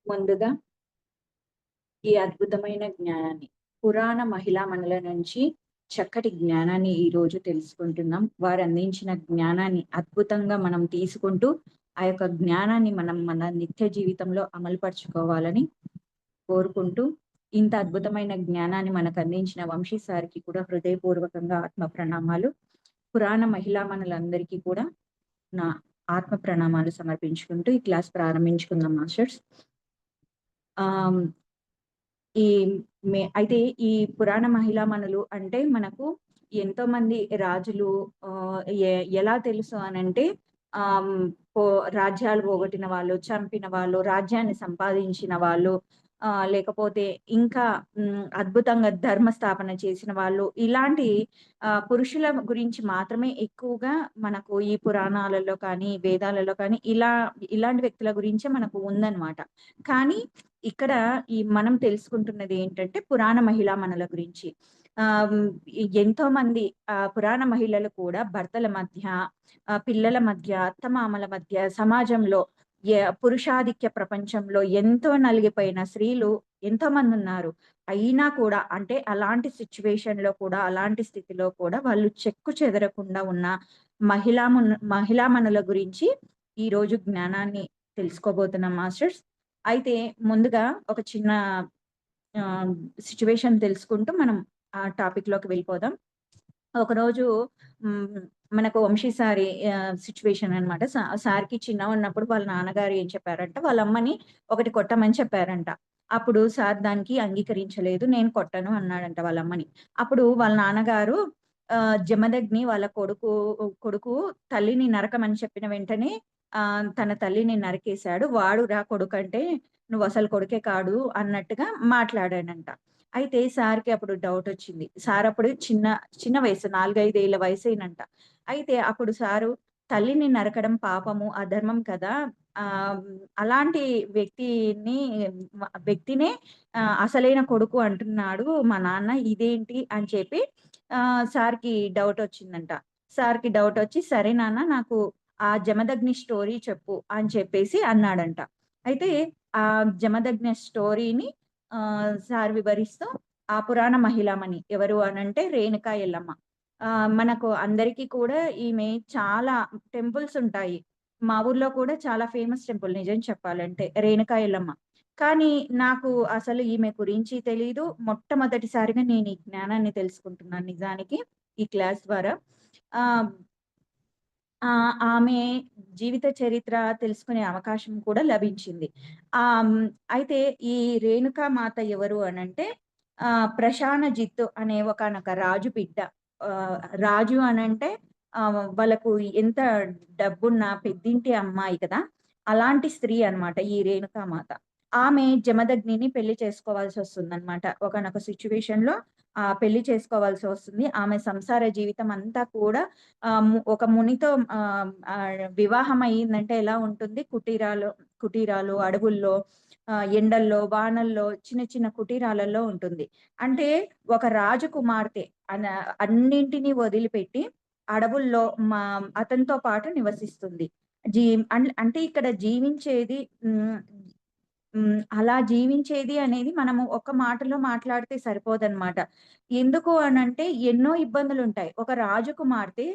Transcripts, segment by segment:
ముందుగా ఈ అద్భుతమైన జ్ఞానాన్ని పురాణ మహిళా మణుల నుంచి చక్కటి జ్ఞానాన్ని ఈ రోజు తెలుసుకుంటున్నాం. వారు అందించిన జ్ఞానాన్ని అద్భుతంగా మనం తీసుకుంటూ ఆ యొక్క జ్ఞానాన్ని మనం మన నిత్య జీవితంలో అమలుపరుచుకోవాలని కోరుకుంటూ, ఇంత అద్భుతమైన జ్ఞానాన్ని మనకు అందించిన వంశీ సార్కి కూడా హృదయపూర్వకంగా ఆత్మ ప్రణామాలు. పురాణ మహిళా మణులందరికీ కూడా నా ఆత్మ ప్రణామాలు సమర్పించుకుంటూ ఈ క్లాస్ ప్రారంభించుకుందాం మాస్టర్స్. ఆమ్, ఈ అయితే ఈ పురాణ మహిళా మణులు అంటే మనకు ఎంతో మంది రాజులు ఎలా తెలుసు అనంటే ఆమ్, రాజ్యాలు పోగొట్టిన వాళ్ళు, చంపిన వాళ్ళు, రాజ్యాన్ని సంపాదించిన వాళ్ళు, లేకపోతే ఇంకా అద్భుతంగా ధర్మ స్థాపన చేసిన వాళ్ళు, ఇలాంటి పురుషుల గురించి మాత్రమే ఎక్కువగా మనకు ఈ పురాణాలలో కానీ వేదాలలో కానీ ఇలాంటి వ్యక్తుల గురించే మనకు ఉందన్నమాట. కానీ ఇక్కడ మనం తెలుసుకుంటున్నది ఏంటంటే పురాణ మహిళా మనుల గురించి. ఆ ఎంతో మంది పురాణ మహిళలు కూడా భర్తల మధ్య, పిల్లల మధ్య, అత్తమామల మధ్య, సమాజంలో పురుషాధిక్య ప్రపంచంలో ఎంతో నలిగిపోయిన స్త్రీలు ఎంతో మంది ఉన్నారు. అయినా కూడా అంటే అలాంటి సిచ్యువేషన్ లో కూడా, అలాంటి స్థితిలో కూడా వాళ్ళు చెక్కు చెదరకుండా ఉన్న మహిళా మనుల గురించి ఈ రోజు జ్ఞానాన్ని తెలుసుకోబోతున్నాం మాస్టర్స్. అయితే ముందుగా ఒక చిన్న సిచ్యువేషన్ తెలుసుకుంటూ మనం ఆ టాపిక్ లోకి వెళ్ళిపోదాం. ఒకరోజు మనకు వంశీ సారి సిచ్యువేషన్ అనమాట. సార్కి చిన్న ఉన్నప్పుడు వాళ్ళ నాన్నగారు ఏం చెప్పారంట, వాళ్ళ అమ్మని ఒకటి కొట్టమని చెప్పారంట. అప్పుడు సార్ దానికి అంగీకరించలేదు, నేను కొట్టను అన్నాడంట వాళ్ళ అమ్మని. అప్పుడు వాళ్ళ నాన్నగారు జమదగ్ని వాళ్ళ కొడుకు తల్లిని నరకమని చెప్పిన వెంటనే తన తల్లిని నరికేశాడు. వాడు రా కొడుకు అంటే నువ్వు అసలు కొడుకే కాడు అన్నట్టుగా మాట్లాడాడంట. అయితే సార్కి అప్పుడు డౌట్ వచ్చింది. సార్ అప్పుడు చిన్న చిన్న వయసు, 4-5 ఏళ్ల వయసేనంట. అయితే అప్పుడు సారు తల్లిని నరకడం పాపము, అధర్మం కదా, ఆ అలాంటి వ్యక్తినే అసలైన కొడుకు అంటున్నాడు మా నాన్న, ఇదేంటి అని చెప్పి సార్కి డౌట్ వచ్చిందంట. సార్కి డౌట్ వచ్చి సరే నాన్న నాకు ఆ జమదగ్ని స్టోరీ చెప్పు అని చెప్పేసి అన్నాడంట. అయితే ఆ జమదగ్ని స్టోరీని సార్ వివరిస్తూ, ఆ పురాణ మహిళామణి ఎవరు అనంటే రేణుకా ఎల్లమ్మ. మనకు అందరికీ కూడా ఈమె చాలా టెంపుల్స్ ఉంటాయి. మా ఊర్లో కూడా చాలా ఫేమస్ టెంపుల్ నిజం చెప్పాలంటే రేణుకా ఎల్లమ్మ. కానీ నాకు అసలు ఈమె గురించి తెలీదు. మొట్టమొదటిసారిగా నేను ఈ జ్ఞానాన్ని తెలుసుకుంటున్నాను నిజానికి ఈ క్లాస్ ద్వారా. ఆ ఆమె జీవిత చరిత్ర తెలుసుకునే అవకాశం కూడా లభించింది. అయితే ఈ రేణుకా మాత ఎవరు అనంటే ప్రశానజిత్తు అనే ఒకానొక రాజు బిడ్డ. రాజు అనంటే వాళ్ళకు ఎంత డబ్బున్న పెద్దింటి అమ్మాయి కదా! అలాంటి స్త్రీ అన్నమాట ఈ రేణుకా మాత. ఆమె జమదగ్నిని పెళ్లి చేసుకోవాల్సి వస్తుందన్నమాట. ఒకానొక సిట్యుయేషన్‌లో పెళ్లి చేసుకోవాల్సి వస్తుంది. ఆమె సంసార జీవితం అంతా కూడా ఒక మునితో వివాహం అయిందంటే ఎలా ఉంటుంది? కుటీరాలు, అడవుల్లో, ఎండల్లో, వానల్లో, చిన్న చిన్న కుటీరాలలో ఉంటుంది. అంటే ఒక రాజకుమార్తె అన్నింటిని వదిలిపెట్టి అడవుల్లో మా అతనితో పాటు నివసిస్తుంది. జీ అంటే ఇక్కడ జీవించేది అలా జీవించేది అనేది మనము ఒక మాటలో మాట్లాడితే సరిపోదన్నమాట. ఎందుకు అనంటే ఎన్నో ఇబ్బందులుంటాయి. ఒక రాజకుమార్తె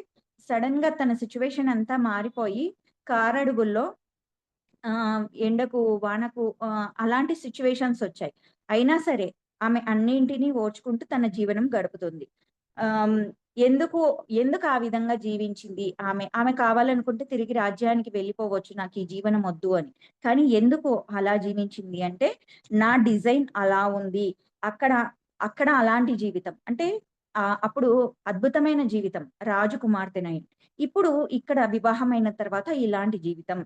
సడెన్‌గా తన సిట్యుయేషన్ అంతా మారిపోయి కారడుగుల్లో ఎండకు, వానకు అలాంటి సిట్యుయేషన్స్ వచ్చాయి. అయినా సరే ఆమె అన్నింటిని ఓర్చుకుంటూ తన జీవనం గడుపుతుంది. ఆహ్, ఎందుకు ఎందుకు ఆ విధంగా జీవించింది ఆమె? ఆమె కావాలనుకుంటే తిరిగి రాజ్యానికి వెళ్ళిపోవచ్చు, నాకు ఈ జీవనం వద్దు అని. కానీ ఎందుకు అలా జీవించింది అంటే, నా డిజైన్ అలా ఉంది. అక్కడ అక్కడ అలాంటి జీవితం. అంటే అప్పుడు అద్భుతమైన జీవితం రాజకుమార్తెనై. ఇప్పుడు ఇక్కడ వివాహమైన తర్వాత ఇలాంటి జీవితం.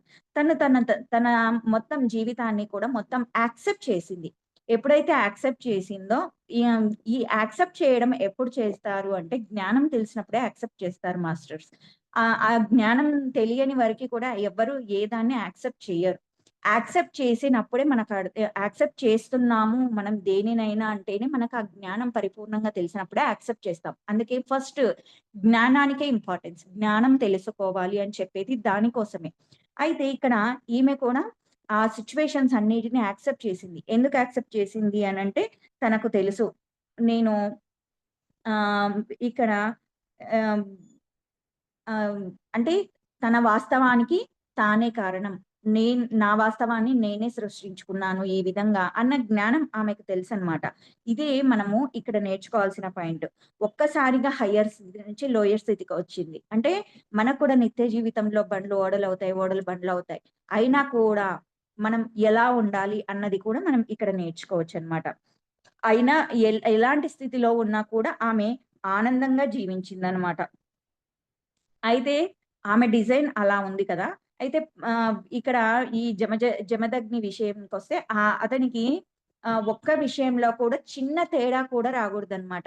తన మొత్తం జీవితాన్ని కూడా మొత్తం యాక్సెప్ట్ చేసింది. ఎప్పుడైతే యాక్సెప్ట్ చేసిందో, ఈ ఈ యాక్సెప్ట్ చేయడం ఎప్పుడు చేస్తారు అంటే, జ్ఞానం తెలిసినప్పుడే యాక్సెప్ట్ చేస్తారు మాస్టర్స్. ఆ జ్ఞానం తెలియని వరకి కూడా ఎవ్వరు ఏ దాన్ని యాక్సెప్ట్ చెయ్యరు. యాక్సెప్ట్ చేసినప్పుడే యాక్సెప్ట్ చేస్తున్నాము మనం దేనినైనా అంటేనే మనకు ఆ జ్ఞానం పరిపూర్ణంగా తెలిసినప్పుడే యాక్సెప్ట్ చేస్తాం. అందుకే ఫస్ట్ జ్ఞానానికే ఇంపార్టెన్స్. జ్ఞానం తెలుసుకోవాలి అని చెప్పేది దానికోసమే. అయితే ఇక్కడ ఈమె కూడా ఆ సిట్యుయేషన్స్ అన్నిటిని యాక్సెప్ట్ చేసింది. ఎందుకు యాక్సెప్ట్ చేసింది అనంటే తనకు తెలుసు. నేను ఆహ్, ఇక్కడ ఆహ్, ఆహ్, అంటే తన వాస్తవానికి తానే కారణం. నా వాస్తవాన్ని నేనే సృష్టించుకున్నాను ఈ విధంగా అన్న జ్ఞానం ఆమెకు తెలుసనమాట. ఇదే మనము ఇక్కడ నేర్చుకోవాల్సిన పాయింట్. ఒక్కసారిగా హయ్యర్ స్థితి నుంచి లోయర్ స్థితికి వచ్చింది. అంటే మనకు కూడా నిత్య జీవితంలో బండ్లు ఓడలవుతాయి, ఓడలు బండ్లవుతాయి. అయినా కూడా మనం ఎలా ఉండాలి అన్నది కూడా మనం ఇక్కడ నేర్చుకోవచ్చనమాట. అయినా ఎలాంటి స్థితిలో ఉన్నా కూడా ఆమె ఆనందంగా జీవించిందనమాట. అయితే ఆమె డిజైన్ అలా ఉంది కదా! అయితే ఇక్కడ ఈ జమదగ్ని విషయంకొస్తే అతనికి ఒక్క విషయంలో కూడా చిన్న తేడా కూడా రాకూడదనమాట.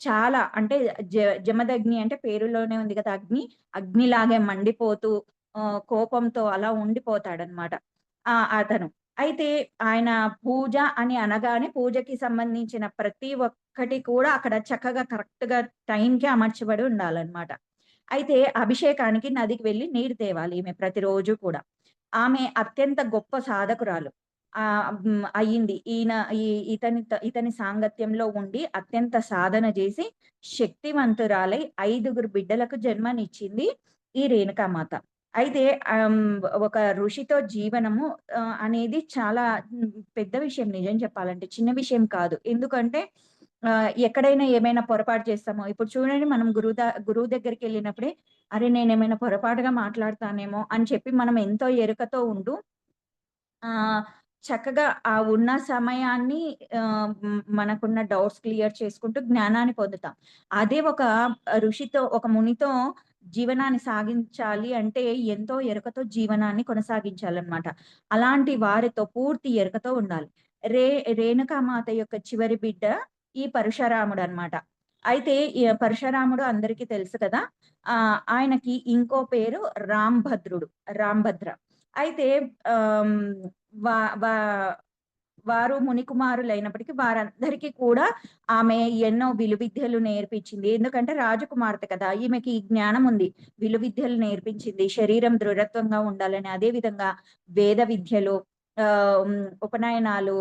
చాలా అంటే జ జమదగ్ని అంటే పేరులోనే ఉంది కదా! అగ్ని. అగ్నిలాగే మండిపోతూ కోపంతో అలా ఉండిపోతాడనమాట. అతను. అయితే ఆయన పూజ అని అనగానే పూజకి సంబంధించిన ప్రతి ఒక్కటి కూడా అక్కడ చక్కగా కరెక్ట్‌గా టైంకి అమర్చబడి ఉండాలనమాట. అయితే అభిషేకానికి నదికి వెళ్లి నీరు తేవాలి ఈమె ప్రతిరోజు కూడా. ఆమె అత్యంత గొప్ప సాధకురాలు. అయింది. ఈ ఇతని సాంగత్యంలో ఉండి అత్యంత సాధన చేసి శక్తివంతురాలై 5గురు బిడ్డలకు జన్మనిచ్చింది ఈ రేణుకామాత. అయితే ఒక ఋషితో జీవనము అనేది చాలా పెద్ద విషయం నిజం చెప్పాలంటే. చిన్న విషయం కాదు. ఎందుకంటే ఎక్కడైనా ఏమైనా పొరపాటు చేస్తామో ఇప్పుడు చూడండి మనం గురువు దగ్గరికెళ్ళినప్పుడే, అరే! నేనేమైనా పొరపాటుగా మాట్లాడతానేమో అని చెప్పి మనం ఎంతో ఎరుకతో ఉంటూ ఆహ్, చక్కగా ఆ ఉన్న సమయాన్ని మనకున్న డౌట్స్ క్లియర్ చేసుకుంటూ జ్ఞానాన్ని పొందుతాం. అదే ఒక ఋషితో, ఒక మునితో జీవనాన్ని సాగించాలి అంటే ఎంతో ఎరుకతో జీవనాన్ని కొనసాగించాలన్నమాట. అలాంటి వారితో పూర్తి ఎరుకతో ఉండాలి. రే రేణుకామాత యొక్క చివరి బిడ్డ ఈ పరశురాముడన్నమాట. అయితే ఈ పరశురాముడు అందరికీ తెలుసు కదా! ఆయనకి ఇంకో పేరు రాంభద్ర. అయితే ఆహ్, వా వా వారు మునికుమారులైనప్పటికీ వారందరికీ కూడా ఆమె ఎన్నో విలువిద్యలు నేర్పించింది. ఎందుకంటే రాజకుమార్తె కదా! ఈమెకి ఈ జ్ఞానం ఉంది. విలువిద్యలు నేర్పించింది. శరీరం దృఢత్వంగా ఉండాలని. అదే విధంగా వేద విద్యలు, ఉపనయనాలు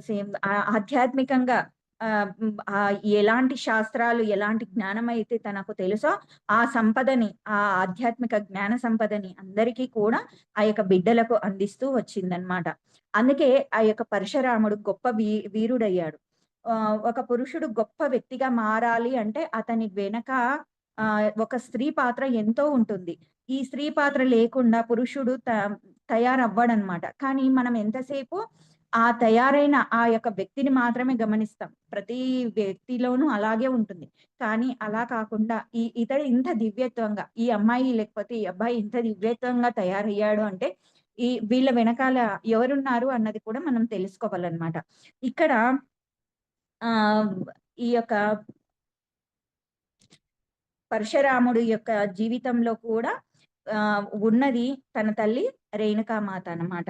సేమ్ ఆధ్యాత్మికంగా ఎలాంటి శాస్త్రాలు, ఎలాంటి జ్ఞానమైతే తనకు తెలుసో ఆ సంపదని, ఆ ఆధ్యాత్మిక జ్ఞాన సంపదని అందరికీ కూడా ఆ యొక్క బిడ్డలకు అందిస్తూ వచ్చిందనమాట. అందుకే ఆ యొక్క పరశురాముడు గొప్ప వీరుడయ్యాడు. ఒక పురుషుడు గొప్ప వ్యక్తిగా మారాలి అంటే అతని వెనక ఒక స్త్రీ పాత్ర ఎంతో ఉంటుంది. ఈ స్త్రీ పాత్ర లేకుండా పురుషుడు తయారవ్వడనమాట. కానీ మనం ఎంతసేపు ఆ తయారైన ఆ యొక్క వ్యక్తిని మాత్రమే గమనిస్తాం. ప్రతి వ్యక్తిలోనూ అలాగే ఉంటుంది. కానీ అలా కాకుండా ఇతడు ఇంత దివ్యత్వంగా, ఈ అమ్మాయి లేకపోతే ఈ అబ్బాయి ఇంత దివ్యత్వంగా తయారయ్యాడు అంటే వీళ్ళ వెనకాల ఎవరున్నారు అన్నది కూడా మనం తెలుసుకోవాలన్నమాట. ఇక్కడ ఆహ్, ఈ యొక్క పరశురాముడి యొక్క జీవితంలో కూడా ఉన్నది తన తల్లి రేణుకామాత అన్నమాట.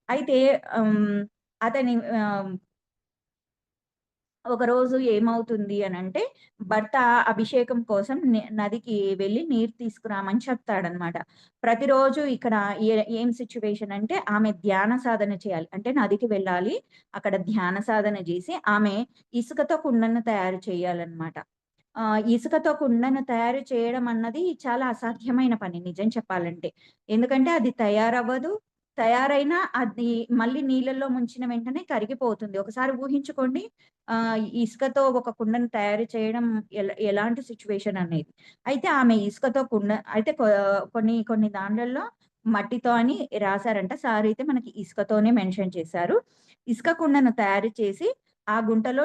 అయితే హ్మ్, అతని ఒకరోజు ఏమవుతుంది అనంటే, భర్త అభిషేకం కోసం నదికి వెళ్లి నీరు తీసుకురామని చెప్తాడనమాట. ప్రతిరోజు ఇక్కడ ఏం సిట్యుయేషన్ అంటే, ఆమె ధ్యాన సాధన చేయాలి. అంటే నదికి వెళ్ళాలి. అక్కడ ధ్యాన సాధన జేసి, ఆమె ఇసుకతో కుండను తయారు చేయాలనమాట. ఇసుకతో కుండను తయారు చేయడం అన్నది చాలా అసాధ్యమైన పని నిజం చెప్పాలంటే. ఎందుకంటే అది తయారవ్వదు. తయారైనా అది మళ్ళీ నీళ్ళల్లో ముంచిన వెంటనే కరిగిపోతుంది. ఒకసారి ఊహించుకోండి ఇసుకతో ఒక కుండను తయారు చేయడం ఎలాంటి సిట్యుయేషన్ అనేది. అయితే ఆమె ఇసుకతో అయితే కొన్ని కొన్ని దాండ్లల్లో మట్టితో అని రాసారంట. సార్ అయితే మనకి ఇసుకతోనే మెన్షన్ చేశారు. ఇసుక కుండను తయారు చేసి ఆ గుంటలో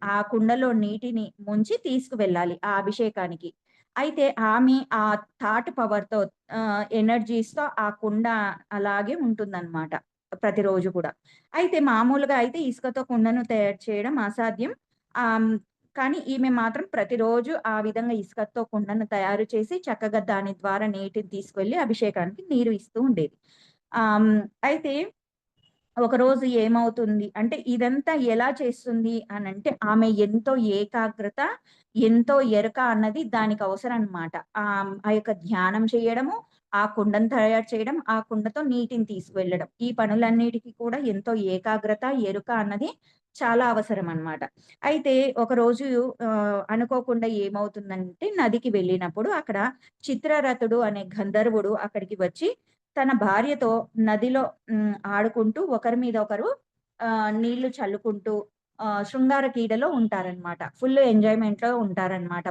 ఆ కుండలో నీటిని ముంచి తీసుకువెళ్ళాలి ఆ అభిషేకానికి. అయితే ఆమె ఆ థాట్ పవర్‌తో ఎనర్జీస్‌తో ఆ కుండ అలాగే ఉంటుందన్నమాట ప్రతిరోజు కూడా. అయితే మామూలుగా అయితే ఇసుకతో కుండను తయారు చేయడం అసాధ్యం. ఆహ్, కానీ ఈమె మాత్రం ప్రతిరోజు ఆ విధంగా ఇసుకతో కుండను తయారు చేసి చక్కగా దాని ద్వారా నీటిని తీసుకెళ్ళి అభిషేకానికి నీరు ఇస్తూ ఉండేది. ఆహ్, అయితే ఒకరోజు ఏమవుతుంది అంటే ఇదంతా ఎలా చేస్తుంది అనంటే ఆమె ఎంతో ఏకాగ్రత, ఎంతో ఎరక అన్నది దానికి అవసరం అన్నమాట. ఆ యొక్క ధ్యానం చేయడము, ఆ కుండను తయారు చేయడం, ఆ కుండతో నీటిని తీసుకువెళ్ళడం. ఈ పనులన్నిటికి కూడా ఎంతో ఏకాగ్రత, ఎరుక అన్నది చాలా అవసరం అన్నమాట. అయితే ఒకరోజు అనుకోకుండా ఏమవుతుందంటే నదికి వెళ్ళినప్పుడు అక్కడ చిత్రరథుడు అనే గంధర్వుడు అక్కడికి వచ్చి తన భార్యతో నదిలో ఆడుకుంటూ ఒకరి మీద ఒకరు నీళ్లు చల్లుకుంటూ శృంగార క్రీడలో ఉంటారనమాట. ఫుల్ ఎంజాయ్‌మెంట్‌లో ఉంటారనమాట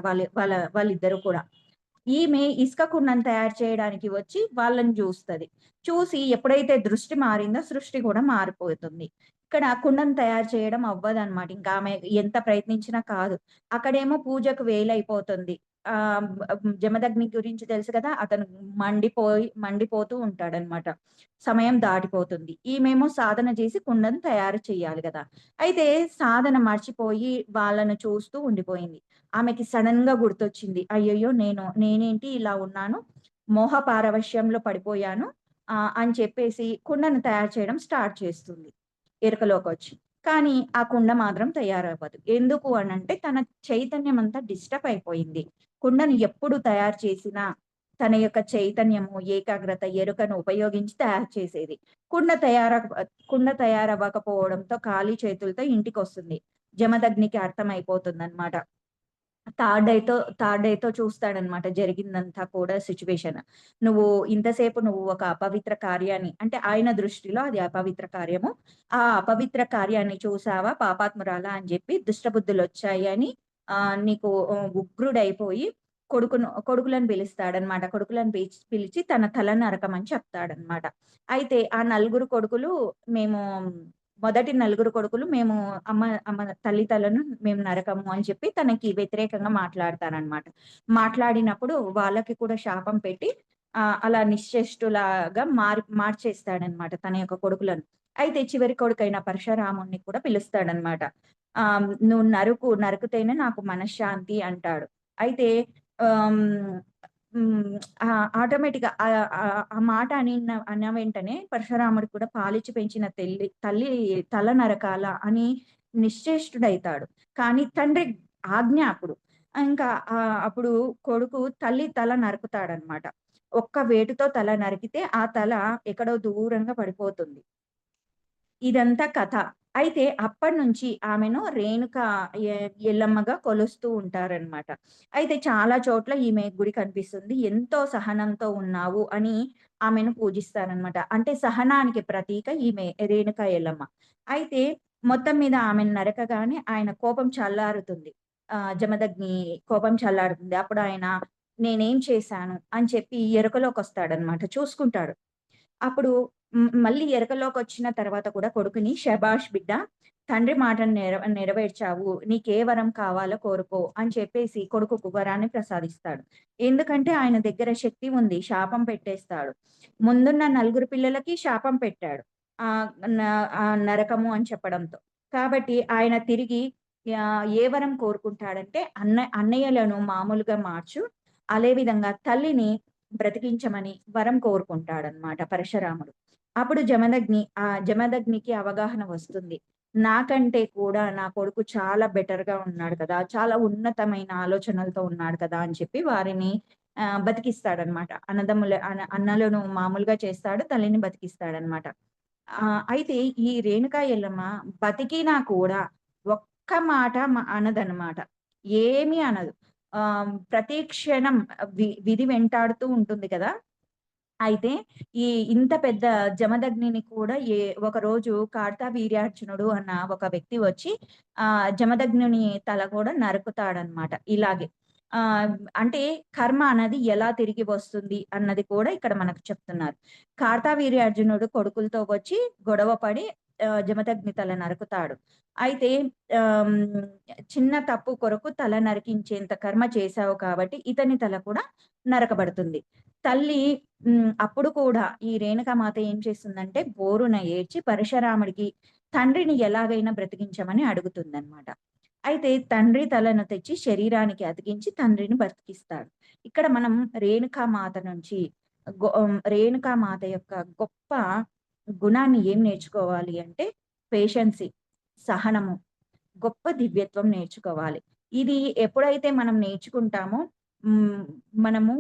వాళ్ళిద్దరూ కూడా. ఈమె ఇసుక కుండను తయారు చేయడానికి వచ్చి వాళ్ళని చూస్తది. చూసి ఎప్పుడైతే దృష్టి మారిందో సృష్టి కూడా మారిపోతుంది. ఇక్కడ కుండను తయారు చేయడం అవ్వదనమాట. ఇంకా ఆమె ఎంత ప్రయత్నించినా కాదు. అక్కడేమో పూజకు వేలైపోతుంది. జమదగ్ని గురించి తెలుసు కదా! అతను మండిపోతూ ఉంటాడనమాట. సమయం దాటిపోతుంది. ఈమేమో సాధన చేసి కుండను తయారు చేయాలి గదా! అయితే సాధన మర్చిపోయి వాళ్ళను చూస్తూ ఉండిపోయింది. ఆమెకి సడెన్‌గా గుర్తొచ్చింది. అయ్యయ్యో! నేనేంటి ఇలా ఉన్నాను. మోహ పారవశ్యంలో పడిపోయాను. అని చెప్పేసి కుండను తయారు చేయడం స్టార్ట్ చేస్తుంది. ఎరుకలోకొచ్చి. కానీ ఆ కుండ మాత్రం తయారవ్వదు. ఎందుకు అనంటే తన చైతన్యం అంతా డిస్టర్బ్ అయిపోయింది. కుండను ఎప్పుడు తయారు చేసినా తన యొక్క చైతన్యము, ఏకాగ్రత, ఎరుకను ఉపయోగించి తయారు చేసేది. కుండ కుండ తయారవ్వకపోవడంతో ఖాళీ చేతులతో ఇంటికొస్తుంది. జమదగ్నికి అర్థమైపోతుందన్నమాట. థర్డ్ డేతో చూస్తాడనమాట జరిగిందంతా కూడా సిట్యుయేషన్. నువ్వు ఒక అపవిత్ర కార్యాన్ని అంటే ఆయన దృష్టిలో అది అపవిత్ర కార్యము. ఆ అపవిత్ర కార్యాన్ని చూసావా పాపాత్మురాలా అని జెప్పి దుష్టబుద్ధులొచ్చాయి అని నీకు ఉగ్రుడైపోయి కొడుకులను పిలుస్తాడనమాట. కొడుకులను పిలిచి తన తల నరకమని చెప్తాడనమాట. అయితే ఆ నలుగురు కొడుకులు మేము మొదటి నలుగురు కొడుకులు మేము అమ్మ అమ్మ తల్లి తలను మేము నరకము అని చెప్పి తనకి వ్యతిరేకంగా మాట్లాడతారనమాట. మాట్లాడినప్పుడు వాళ్ళకి కూడా శాపం పెట్టి అలా నిశ్చేష్టులాగా మార్చేస్తాడనమాట తన యొక్క కొడుకులను. అయితే చివరి కొడుకైన పరశురాముడిని కూడా పిలుస్తాడనమాట. "నువ్వు నరుకుతేనే నాకు మనశ్శాంతి" అంటాడు. అయితే ఆహ్, హ్మ్. ఆటోమేటిక్‌గా ఆ మాట అన్న వెంటనే పరశురాముడు కూడా పాలిచ్చి పెంచిన తల్లి తల నరకాల అని నిశ్చేష్టుడైతాడు. కానీ తండ్రి ఆజ్ఞ అప్పుడు. ఇంకా అప్పుడు కొడుకు తల్లి తల నరుకుతాడనమాట. ఒక్క వేటుతో తల నరికితే ఆ తల ఎక్కడో దూరంగా పడిపోతుంది. ఇదంతా కథ. అయితే అప్పటినుంచి ఆమెను రేణుక ఎల్లమ్మగా కొలుస్తూ ఉంటారనమాట. అయితే చాలా చోట్ల ఈమె గుడి కనిపిస్తుంది. ఎంతో సహనంతో ఉన్నావు అని ఆమెను పూజిస్తారనమాట. అంటే సహనానికి ప్రతీక ఈమె రేణుక ఎల్లమ్మ. అయితే మొత్తం మీద ఆమెను నరకగానే ఆయన కోపం చల్లారుతుంది. జమదగ్ని కోపం చల్లారుతుంది. అప్పుడు ఆయన నేనేం చేశాను అని చెప్పి ఎరుకలోకొస్తాడనమాట. చూసుకుంటాడు. అప్పుడు మళ్ళీ ఎరకలోకొచ్చిన తర్వాత కూడా కొడుకుని "శభాష్ బిడ్డ! తండ్రి మాటను నెరవేర్చావు. నీకే వరం కావాలో కోరుకో" అని చెప్పేసి కొడుకుకు వరాన్ని ప్రసాదిస్తాడు. ఎందుకంటే ఆయన దగ్గర శక్తి ఉంది. శాపం పెట్టేస్తాడు. ముందున్న నలుగురు పిల్లలకి శాపం పెట్టాడు. ఆహ్, న నరకము అని చెప్పడంతో. కాబట్టి ఆయన తిరిగి ఏ వరం కోరుకుంటాడంటే అన్నయ్యలను మామూలుగా మార్చు. అదే విధంగా తల్లిని బ్రతికించమని వరం కోరుకుంటాడనమాట పరశురాముడు. అప్పుడు జమదగ్నికి అవగాహన వస్తుంది. నాకంటే కూడా నా కొడుకు చాలా బెటర్‌గా ఉన్నాడు కదా! చాలా ఉన్నతమైన ఆలోచనలతో ఉన్నాడు కదా! అని చెప్పి వారిని బతికిస్తాడనమాట. అన్నలను మామూలుగా చేస్తాడు. తల్లిని బతికిస్తాడనమాట. అయితే ఈ రేణుకా ఎల్లమ్మ బతికినా కూడా ఒక్క మాట అనదనమాట. ఏమీ అనదు. ప్రతి క్షణం విధి వెంటాడుతూ ఉంటుంది కదా! అయితే ఇంత పెద్ద జమదగ్నిని కూడా ఒకరోజు కార్తవీర్యార్జునుడు అన్న ఒక వ్యక్తి వచ్చి జమదగ్నుని తల కూడా నరుకుతాడనమాట ఇలాగే. ఆహ్, అంటే కర్మ అన్నది ఎలా తిరిగి వస్తుంది అన్నది కూడా ఇక్కడ మనకు చెప్తున్నారు. కార్తవీర్యార్జునుడు కొడుకులతో వచ్చి గొడవ పడి జమదగ్ని తల నరుకుతాడు. అయితే ఆహ్, చిన్న తప్పు కొరకు తల నరికించేంత కర్మ చేశావు కాబట్టి ఇతని తల కూడా నరకబడుతుంది. తల్లి అప్పుడు కూడా ఈ రేణుకామాత ఏం చేస్తుందంటే బోరున ఏడ్చి పరశురాముడికి తండ్రిని ఎలాగైనా బ్రతికించమని అడుగుతుందన్నమాట. అయితే తండ్రి తలను తెచ్చి శరీరానికి అతికించి తండ్రిని బతికిస్తాడు. ఇక్కడ మనం రేణుకామాత నుంచి రేణుకామాత యొక్క గొప్ప గుణాన్ని ఏం నేర్చుకోవాలి అంటే పేషెన్సీ, సహనము, గొప్ప దివ్యత్వం నేర్చుకోవాలి. ఇది ఎప్పుడైతే మనం నేర్చుకుంటామో హ్మ్. మనము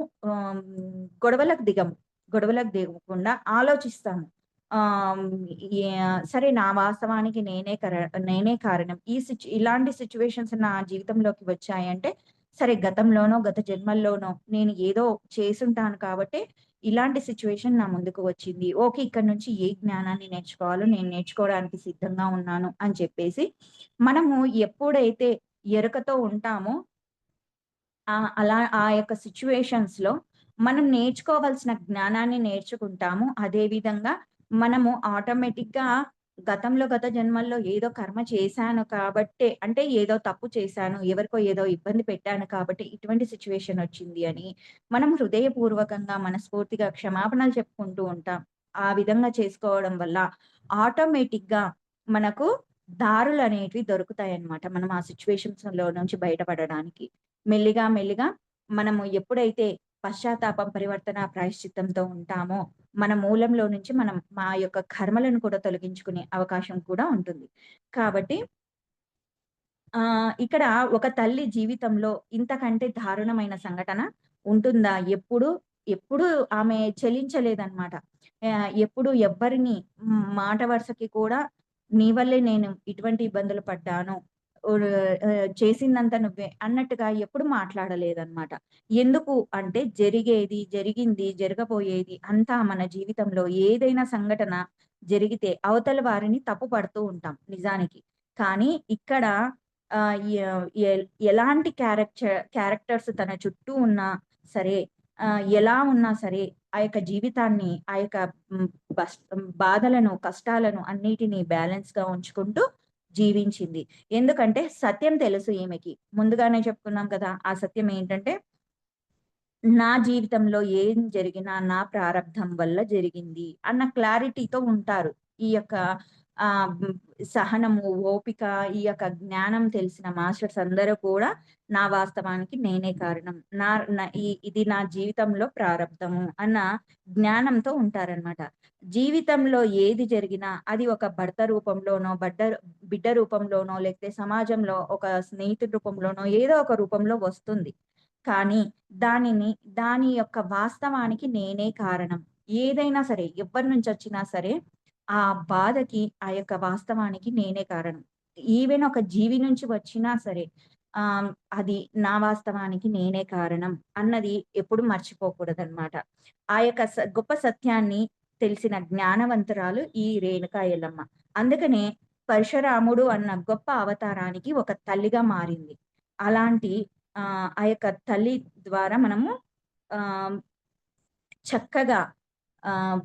గొడవలకు దిగము. గొడవలకు దిగకుండా ఆలోచిస్తాను. ఆహ్, సరే నా వాస్తవానికి నేనే కారణం. ఇలాంటి సిట్యుయేషన్స్ నా జీవితంలోకి వచ్చాయంటే, సరే గతంలోనో, గత జన్మల్లోనో నేను ఏదో చేసుంటాను కాబట్టి, ఇలాంటి సిట్యుయేషన్ నా ముందుకు వచ్చింది. ఓకే. ఇక్కడి నుంచి ఏ జ్ఞానాన్ని నేర్చుకోవాలో నేను నేర్చుకోవడానికి సిద్ధంగా ఉన్నాను అని చెప్పేసి, మనము ఎప్పుడైతే ఎరుకతో ఉంటామో అలా ఆ యొక్క సిట్యుయేషన్స్‌లో మనం నేర్చుకోవాల్సిన జ్ఞానాన్ని నేర్చుకుంటాము. అదే విధంగా మనము ఆటోమేటిక్‌గా గత జన్మల్లో ఏదో కర్మ చేశాను కాబట్టే అంటే ఏదో తప్పు చేశాను, ఎవరికో ఏదో ఇబ్బంది పెట్టాను కాబట్టి ఇటువంటి సిట్యుయేషన్ వచ్చింది అని మనం హృదయపూర్వకంగా, మనస్ఫూర్తిగా క్షమాపణలు చెప్పుకుంటూ ఉంటాం. ఆ విధంగా చేసుకోవడం వల్ల ఆటోమేటిక్‌గా మనకు దారులనేటివి దొరుకుతాయన్నమాట. మనం ఆ సిట్యుయేషన్స్‌లో నుంచి బయటపడడానికి. మెల్లిగా మనము ఎప్పుడైతే పశ్చాత్తాపం, పరివర్తన, ప్రాయశ్చిత్తంతో ఉంటామో, మన మూలంలో నుంచి మనం మా యొక్క కర్మలను కూడా తొలగించుకునే అవకాశం కూడా ఉంటుంది. కాబట్టి ఇక్కడ ఒక తల్లి జీవితంలో ఇంతకంటే దారుణమైన సంఘటన ఉంటుందా? ఎప్పుడు ఆమె చెలించలేదన్నమాట. ఎప్పుడు ఎవ్వరిని మాట వరుసకి కూడా నీ వల్లే నేను ఇటువంటి ఇబ్బందులు పడ్డాను. చేసిందంతా నువ్వే అన్నట్టుగా ఎప్పుడు మాట్లాడలేదన్నమాట. ఎందుకు అంటే జరిగింది, జరగబోయేది అంతా మన జీవితంలో ఏదైనా సంఘటన జరిగితే అవతల వారిని తప్పు పడుతూ ఉంటాం నిజానికి. కానీ ఇక్కడ ఆహ్, య ఎల్ ఎలాంటి క్యారెక్టర్స్ తన చుట్టూ ఉన్నా సరే, ఎలా ఉన్నా సరే, ఆ యొక్క జీవితాన్ని, ఆ యొక్క హ్మ్, బాధలను, కష్టాలను అన్నిటిని బ్యాలెన్స్‌గా ఉంచుకుంటూ జీవించింది. ఎందుకంటే సత్యం తెలుసు ఈమెకి. ముందుగానే చెప్పుకున్నాం కదా! ఆ సత్యం ఏంటంటే నా జీవితంలో ఏం జరిగినా నా ప్రారబ్ధం వల్ల జరిగింది అన్న క్లారిటీతో ఉంటారు. ఈ యొక్క ఆహ్, హ్మ్, సహనము, ఓపిక, ఈ యొక్క జ్ఞానం తెలిసిన మాస్టర్స్ అందరూ కూడా నా వాస్తవానికి నేనే కారణం. నా న ఇది నా జీవితంలో ప్రారబ్ధము అన్న జ్ఞానంతో ఉంటారనమాట. జీవితంలో ఏది జరిగినా అది ఒక భర్త రూపంలోనో, బిడ్డ రూపంలోనో, లేకపోతే సమాజంలో ఒక స్నేహితుడి రూపంలోనో ఏదో ఒక రూపంలో వస్తుంది. కానీ దాని యొక్క వాస్తవానికి నేనే కారణం. ఏదైనా సరే, ఎవ్వరి నుంచొచ్చినా సరే, ఆ బాధకి, ఆ యొక్క వాస్తవానికి నేనే కారణం. ఈవెన్ ఒక జీవి నుంచి వచ్చినా సరే, ఆహ్, అది నా వాస్తవానికి నేనే కారణం అన్నది ఎప్పుడు మర్చిపోకూడదనమాట. ఆ యొక్క గొప్ప సత్యాన్ని తెలిసిన జ్ఞానవంతురాలు ఈ రేణుకా ఎల్లమ్మ. అందుకనే పరశురాముడు అన్న గొప్ప అవతారానికి ఒక తల్లిగా మారింది. అలాంటి ఆ యొక్క తల్లి ద్వారా మనము ఆహ్, చక్కగా ఆహ్,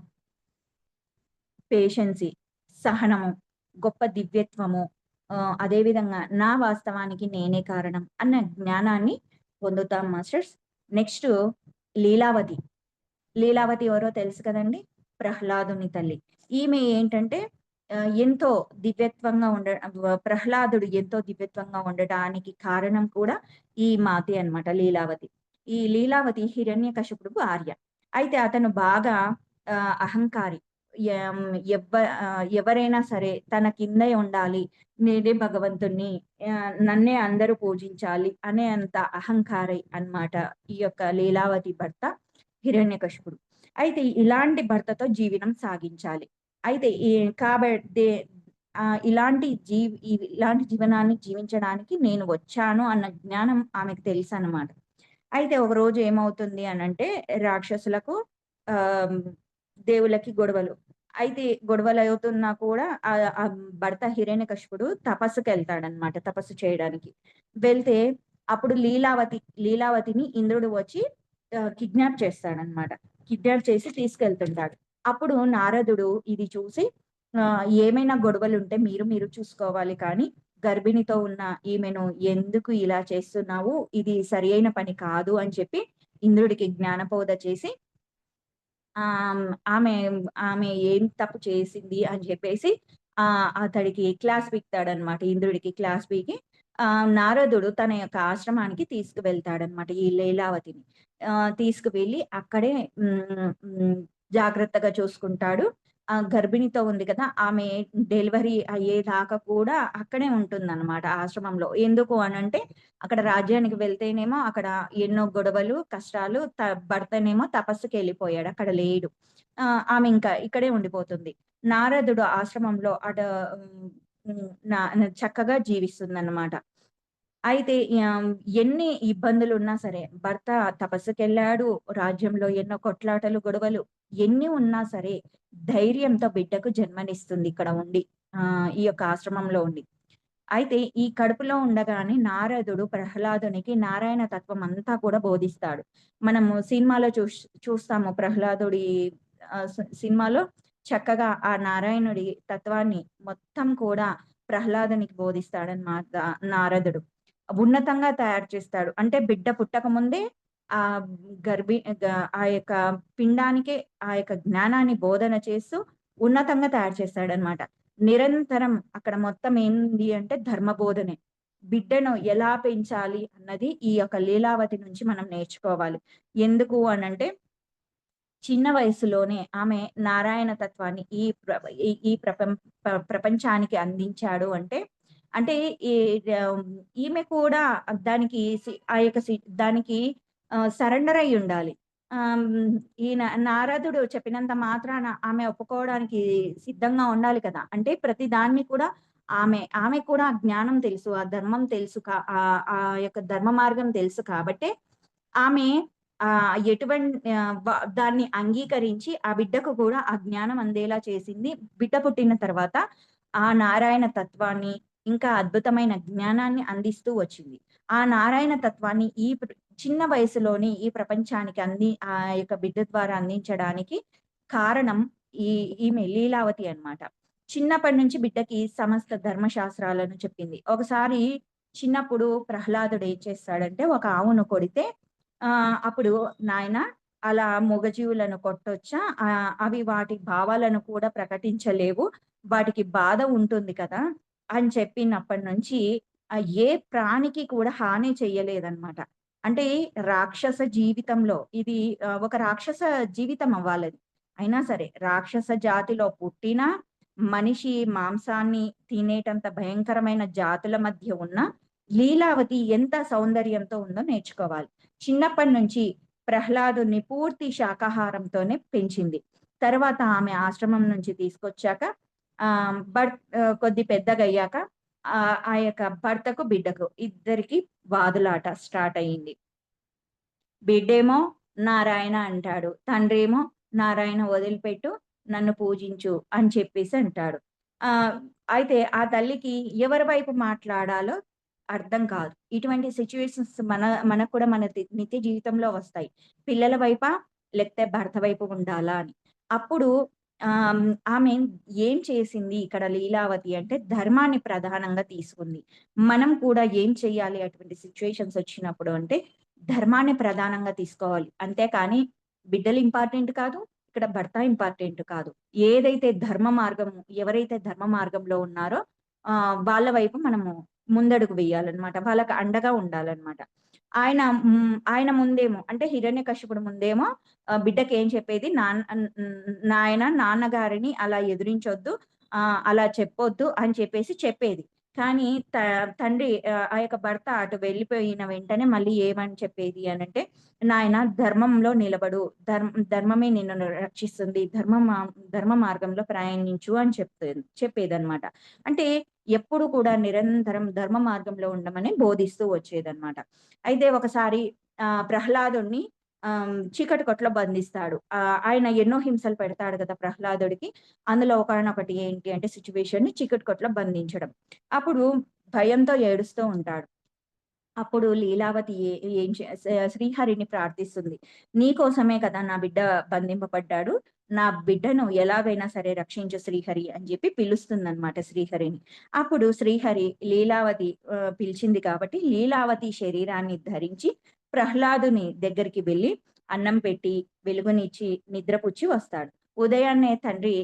పేషెన్సీ, సహనము, గొప్ప దివ్యత్వము, అదే విధంగా నా వాస్తవానికి నేనే కారణం అన్న జ్ఞానాన్ని పొందుతాం మాస్టర్స్. నెక్స్టు లీలావతి. లీలావతి ఎవరో తెలుసు కదండీ! ప్రహ్లాదుని తల్లి. ఈమె ఏంటంటే ఎంతో దివ్యత్వంగా ప్రహ్లాదుడు ఎంతో దివ్యత్వంగా ఉండటానికి కారణం కూడా ఈ మాతే అన్నమాట లీలావతి. ఈ లీలావతి హిరణ్యకశిపుడు భార్య. అయితే అతను బాగా అహంకారి. యం ఎవరైనా సరే తన కిందే ఉండాలి. నేనే భగవంతుడిని. నన్నే అందరూ పూజించాలి అనే అంత అహంకారి అన్నమాట ఈ యొక్క లీలావతి భర్త హిరణ్యకశిపుడు. అయితే ఇలాంటి భర్తతో జీవనం సాగించాలి. అయితే కాబట్టే ఇలాంటి జీవనాన్ని జీవించడానికి నేను వచ్చాను అన్న జ్ఞానం ఆమెకు తెలుసనమాట. అయితే ఒకరోజు ఏమవుతుంది అనంటే రాక్షసులకు ఆహ్, దేవుళ్ళకి గొడవలు. అయితే గొడవలవుతున్నా కూడా భర్త హిరణ్యకశిపుడు తపస్సుకెళ్తాడనమాట. తపస్సు చేయడానికి. వెళ్తే అప్పుడు లీలావతిని ఇంద్రుడు వచ్చి కిడ్నాప్ చేస్తాడనమాట. కిడ్నాప్ చేసి తీసుకెళ్తుంటాడు. అప్పుడు నారదుడు ఇది చూసి ఏమైనా గొడవలుంటే మీరు చూసుకోవాలి కానీ గర్భిణితో ఉన్న ఈమెను ఎందుకు ఇలా చేస్తున్నావు? ఇది సరియైన పని కాదు అని చెప్పి ఇంద్రుడికి జ్ఞానబోధ చేసి ఆహ్, ఆమె ఆమె ఏం తప్పు చేసింది అని చెప్పేసి అతడికి క్లాస్ పీకుతాడనమాట. ఇంద్రుడికి క్లాస్ పీకి నారదుడు తన యొక్క ఆశ్రమానికి తీసుకువెళ్తాడనమాట ఈ లీలావతిని. తీసుకువెళ్ళి అక్కడే హ్మ్, హ్మ్, జాగ్రత్తగా చూసుకుంటాడు. గర్భిణితో ఉంది కదా! ఆమె డెలివరీ అయ్యేదాకా కూడా అక్కడే ఉంటుందన్నమాట ఆశ్రమంలో. ఎందుకు అనంటే అక్కడ రాజ్యానికి వెళ్తేనేమో అక్కడ ఎన్నో గొడవలు, కష్టాలు, భర్తనేమో తపస్సుకెళ్ళిపోయాడు. అక్కడ లేడు. ఆమె ఇంకా ఇక్కడే ఉండిపోతుంది. నారదుడు ఆశ్రమంలో హ్మ్, హ్మ్. చక్కగా జీవిస్తుందన్నమాట. అయితే ఎన్ని ఇబ్బందులున్నా సరే, భర్త తపస్సుకెళ్ళాడు, రాజ్యంలో ఎన్నో కొట్లాటలు, గొడవలు ఎన్ని ఉన్నా సరే, ధైర్యంతో బిడ్డకు జన్మనిస్తుంది ఇక్కడ ఉండి. ఈ యొక్క ఆశ్రమంలో ఉండి. అయితే ఈ కడుపులో ఉండగానే నారదుడు ప్రహ్లాదునికి నారాయణ తత్వం అంతా కూడా బోధిస్తాడు. మనము సినిమాలో చూస్తాము ప్రహ్లాదుడి సినిమాలో చక్కగా ఆ నారాయణుడి తత్వాన్ని మొత్తం కూడా ప్రహ్లాదునికి బోధిస్తాడన్నమాట నారదుడు. ఉన్నతంగా తయారు చేస్తాడు. అంటే బిడ్డ పుట్టక ముందే ఆహ్, గర్భి గ ఆ యొక్క పిండానికే ఆ యొక్క జ్ఞానాన్ని బోధన చేస్తూ ఉన్నతంగా తయారు చేస్తాడన్నమాట. నిరంతరం అక్కడ మొత్తం ఏంది అంటే ధర్మ బోధనే. బిడ్డను ఎలా పెంచాలి అన్నది ఈ యొక్క లీలావతి నుంచి మనం నేర్చుకోవాలి. ఎందుకు అనంటే చిన్న వయస్సులోనే ఆమె నారాయణ తత్వాన్ని ఈ ఈ ప్రపంచానికి అందించాడు అంటే, అంటే ఈ ఆహ్, ఈమె కూడా దానికి ఆ యొక్క దానికి సరెండర్ అయ్యి ఉండాలి. ఈయన నారదుడు చెప్పినంత మాత్రాన ఆమె ఒప్పుకోవడానికి సిద్ధంగా ఉండాలి కదా! అంటే ప్రతి దాన్ని కూడా ఆమె కూడా ఆ జ్ఞానం తెలుసు. ఆ ధర్మం తెలుసు. ఆ యొక్క ధర్మ మార్గం తెలుసు కాబట్టే ఆమె ఎటువం దాన్ని అంగీకరించి ఆ బిడ్డకు కూడా ఆ జ్ఞానం అందేలా చేసింది. బిడ్డ పుట్టిన తర్వాత ఆ నారాయణ తత్వాన్ని, ఇంకా అద్భుతమైన జ్ఞానాన్ని అందిస్తూ వచ్చింది. ఆ నారాయణ తత్వాన్ని చిన్న వయసులోనే ఈ ప్రపంచానికి ఆ యొక్క బిడ్డ ద్వారా అందించడానికి కారణం ఈ ఈమె లీలావతి అన్నమాట. చిన్నప్పటి నుంచి బిడ్డకి సమస్త ధర్మశాస్త్రాలను చెప్పింది. ఒకసారి చిన్నప్పుడు ప్రహ్లాదుడు ఏం చేస్తాడంటే ఒక ఆవును కొడితే అప్పుడు నాయనా అలా మూగజీవులను కొట్టొచ్చా? అవి వాటి భావాలను కూడా ప్రకటించలేవు. వాటికి బాధ ఉంటుంది కదా! అని చెప్పినప్పటి నుంచి ఏ ప్రాణికి కూడా హాని చెయ్యలేదన్నమాట. అంటే రాక్షస జీవితంలో ఇది ఒక రాక్షస జీవితం అవ్వాలది. అయినా సరే రాక్షస జాతిలో పుట్టిన మనిషి మాంసాన్ని తినేటంత భయంకరమైన జాతుల మధ్య ఉన్న లీలావతి ఎంత సౌందర్యంతో ఉందో నేర్చుకోవాలి. చిన్నప్పటి నుంచి ప్రహ్లాదుని పూర్తి శాకాహారంతోనే పెంచింది. తర్వాత ఆమె ఆశ్రమం నుంచి తీసుకొచ్చాక కొద్ది పెద్దగయ్యాక ఆ యొక్క భర్తకు, బిడ్డకు ఇద్దరికి వాదులాట స్టార్ట్ అయింది. బిడ్డేమో నారాయణ అంటాడు. తండ్రేమో నారాయణ వదిలిపెట్టు, నన్ను పూజించు అని చెప్పేసి అంటాడు. ఆహ్, అయితే ఆ తల్లికి ఎవరి వైపు మాట్లాడాలో అర్థం కాదు. ఇటువంటి సిట్యుయేషన్స్ మనకు కూడా మన నిత్య జీవితంలో వస్తాయి. పిల్లల వైపా? లేకపోతే భర్త వైపు ఉండాలా అని. అప్పుడు ఆమె ఏం చేసింది ఇక్కడ లీలావతి అంటే ధర్మాన్ని ప్రధానంగా తీసుకుంది. మనం కూడా ఏం చేయాలి అటువంటి సిట్యుయేషన్స్ వచ్చినప్పుడు అంటే ధర్మాన్ని ప్రధానంగా తీసుకోవాలి. అంతేకాని బిడ్డలు ఇంపార్టెంట్ కాదు. ఇక్కడ భర్త ఇంపార్టెంట్ కాదు. ఏదైతే ధర్మ మార్గం ఎవరైతే ధర్మ మార్గంలో ఉన్నారో వాళ్ళ వైపు మనము ముందడుగు వేయాలన్నమాట. వాళ్ళకి అండగా ఉండాలన్నమాట. ఆయన ముందేమో అంటే హిరణ్యకశిపుడు ముందేమో బిడ్డకేం చెప్పేది నాయన నాన్నగారిని అలా ఎదిరించొద్దు. అలా చెప్పొద్దు అని చెప్పేసి చెప్పేది. కానీ తండ్రి ఆ యొక్క భర్త అటు వెళ్ళిపోయిన వెంటనే మళ్ళీ ఏమని చెప్పేది అనంటే, "నాయన ధర్మంలో నిలబడు. ధర్మమే నిన్ను రక్షిస్తుంది. ధర్మ మార్గంలో ప్రయాణించు" అని చెప్పేదన్నమాట. అంటే ఎప్పుడు కూడా నిరంతరం ధర్మ మార్గంలో ఉండమని బోధిస్తూ వచ్చేదన్నమాట. అయితే ఒకసారి ప్రహ్లాదుడిని చీకటి కొట్లో బంధిస్తాడు. ఆయన ఎన్నో హింసలు పెడతాడు కదా ప్రహ్లాదుడికి. అందులో ఒకానొకటి ఏంటి అంటే సిట్యుయేషన్‌ని చీకటి కొట్లో బంధించడం. అప్పుడు భయంతో ఏడుస్తూ ఉంటాడు. అప్పుడు లీలావతి ఏ ఏం చే శ్రీహరిని ప్రార్థిస్తుంది. "నీ కోసమే కదా నా బిడ్డ బంధింపబడ్డాడు. నా బిడ్డను ఎలాగైనా సరే రక్షించు శ్రీహరి" అని చెప్పి పిలుస్తుందన్నమాట శ్రీహరిని. అప్పుడు శ్రీహరి లీలావతి పిలిచింది కాబట్టి లీలావతి శరీరాన్ని ధరించి ప్రహ్లాదుని దగ్గరికి వెళ్లి అన్నం పెట్టి, వెలుగునిచ్చి, నిద్రపుచ్చి వస్తాడు. ఉదయాన్నే తండ్రి